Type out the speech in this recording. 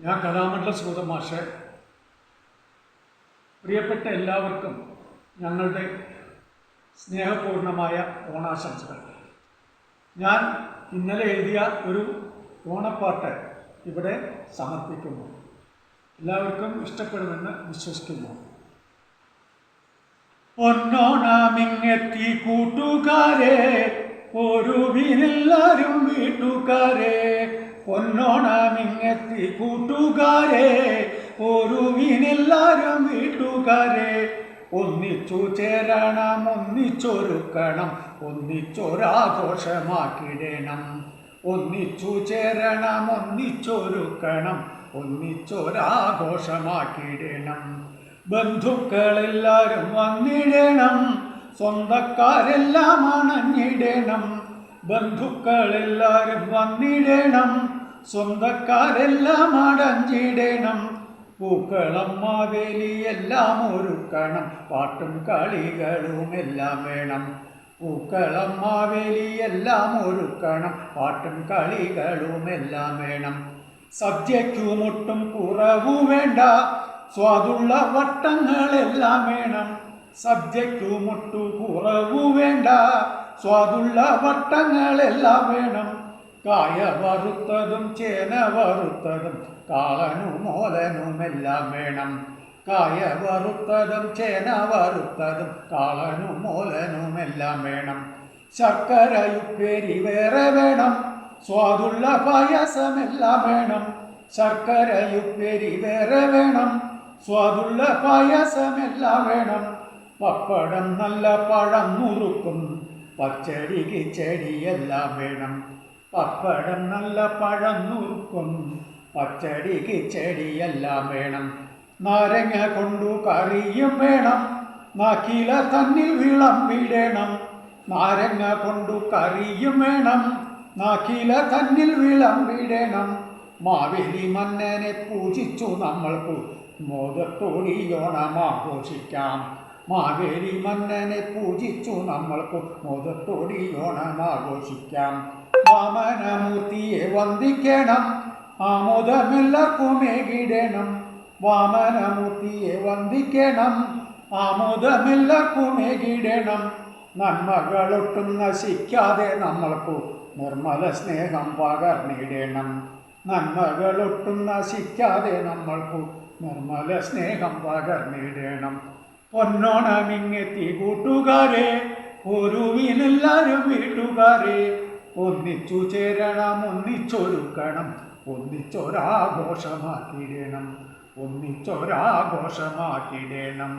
ഞാൻ കലാമണ്ഡലം സുഗതൻ മാഷ്. പ്രിയപ്പെട്ട എല്ലാവർക്കും ഞങ്ങളുടെ സ്നേഹപൂർണമായ ഓണാശംസകൾ. ഞാൻ ഇന്നലെ എഴുതിയ ഒരു ഓണപ്പാട്ട് ഇവിടെ സമർപ്പിക്കുന്നു. എല്ലാവർക്കും ഇഷ്ടപ്പെടുമെന്ന് വിശ്വസിക്കുന്നു. പൊന്നോണമിങ്ങെത്തി കൂട്ടുകാരെ, ഒരുവിനെല്ലാരും വീട്ടുകാരെ. പൊന്നോണമിങ്ങെത്തി കൂട്ടുകാരെ, ഒരുവിനെല്ലാരും വീട്ടുകാരെ. ഒന്നിച്ചു ചേരണം, ഒന്നിച്ചൊരുക്കണം, ഒന്നിച്ചൊരാഘോഷമാക്കിടണം. ഒന്നിച്ചു ചേരണം, ഒന്നിച്ചൊരുക്കണം, ഒന്നിച്ചൊരാഘോഷമാക്കിടണം. ബന്ധുക്കളെല്ലാരും വന്നിടണം, സ്വന്തക്കാരെല്ലാം അണഞ്ഞിടണം. ബന്ധുക്കളെല്ലാരും വന്നിടണം, സ്വന്തക്കാരെല്ലാം അടഞ്ഞിടണം. പൂക്കളം മാവേലി എല്ലാം ഒരുക്കണം, പാട്ടും കളികളും എല്ലാം വേണം. പൂക്കളം മാവേലി എല്ലാം ഒരുക്കണം, പാട്ടും കളികളും എല്ലാം വേണം. സദ്യയ്ക്കുമൊട്ടും കുറവു വേണ്ട, സ്വാദുള്ള വട്ടങ്ങളെല്ലാം വേണം. സദ്യയ്ക്കുമൊട്ടു കുറവു വേണ്ട, സ്വാദുള്ള വട്ടങ്ങളെല്ലാം വേണം. കായ വറുത്തതും ചേന വറുത്തതും കാളനും മോലനുമെല്ലാം വേണം. കായ വറുത്തതും ചേന വറുത്തതും കാളനും മോലനുമെല്ലാം വേണം. ശർക്കരയുപ്പേരി വേറെ വേണം, സ്വാദുള്ള പായസമെല്ലാം വേണം. ശർക്കരയുപ്പേരി വേറെ വേണം, സ്വാദുള്ള പായസമെല്ലാം വേണം. പപ്പടം നല്ല പഴം നുറുക്കും, പച്ചടി കിച്ചടി എല്ലാം വേണം. പപ്പടം നല്ല പഴം നുറുക്കും, പച്ചടി കിച്ചടി എല്ലാം വേണം. നാരങ്ങ കൊണ്ടു കറിയും വേണം, നാക്കില തന്നിൽ വിളമ്പിടണം. നാരങ്ങ കൊണ്ടു കറിയും വേണം, നാക്കില തന്നിൽ വിളമ്പിടണം. മാവേലി മന്നനെ പൂജിച്ചു നമ്മൾക്ക് മോദത്തോടി ഓണമാഘോഷിക്കാം. മാവേലി മന്നനെ പൂജിച്ചു നമ്മൾക്ക് മോദത്തോടി ഓണമാഘോഷിക്കാം. വാമനമൂർത്തിയെ വന്ദിക്കണം, ആമോദമെല്ലാവർക്കും ഏകിടണം. വാമനമൂർത്തിയെ വന്ദിക്കണം, ആമോദമെല്ലാവർക്കും ഏകിടണം. നന്മകളൊട്ടും നശിക്കാതെ നമ്മൾക്കു നിർമ്മല സ്നേഹം പകർന്നിടണം. നന്മകളൊട്ടും നശിക്കാതെ നമ്മൾക്കു നിർമ്മല സ്നേഹം പകർന്നിടണം. പൊന്നോണമിങ്ങെത്തി കൂട്ടുകാരെ, ഒരുവിനെല്ലാരും വീട്ടുകാരെ. ഒന്നിച്ചു ചേരണം, ഒന്നിച്ചൊരുക്കണം, ഒന്നിച്ചൊരാഘോഷമാക്കിടണം. ഒന്നിച്ചൊരാഘോഷമാക്കിടണം.